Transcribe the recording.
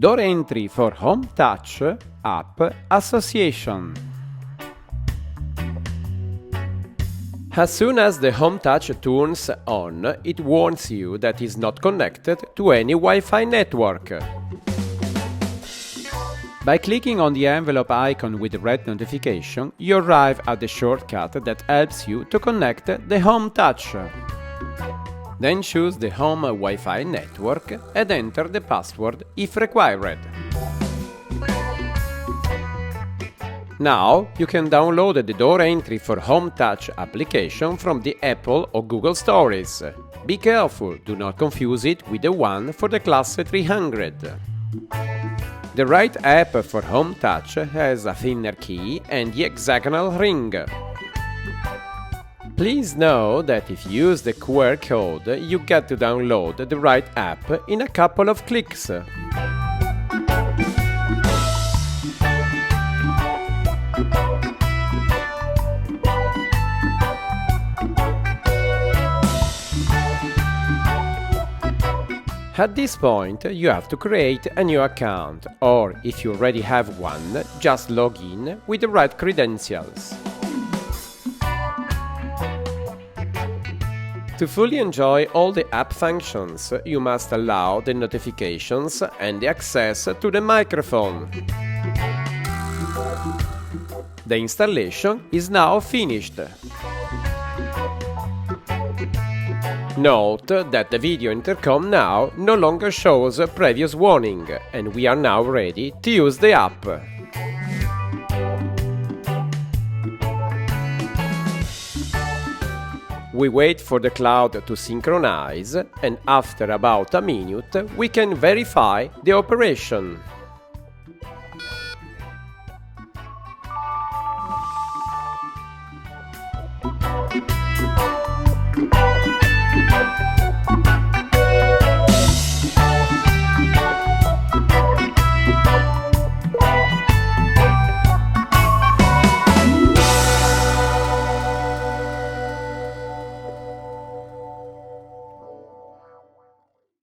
Door entry for HOMETOUCH App Association. As soon as the HOMETOUCH turns on, it warns you that it is not connected to any Wi-Fi network. By clicking on the envelope icon with the red notification, you arrive at the shortcut that helps you to connect the HOMETOUCH. Then choose the home Wi-Fi network and enter the password if required. Now you can download the door entry for HOMETOUCH application from the Apple or Google stores. Be careful, do not confuse it with the one for the class 300. The right app for HOMETOUCH has a thinner key and the hexagonal ring. Please know that if you use the QR code, you get to download the right app in a couple of clicks. At this point, you have to create a new account, or if you already have one, just log in with the right credentials. To fully enjoy all the app functions, you must allow the notifications and the access to the microphone. The installation is now finished. Note that the video intercom now no longer shows a previous warning, and we are now ready to use the app. We wait for the cloud to synchronize, and after about a minute we can verify the operation.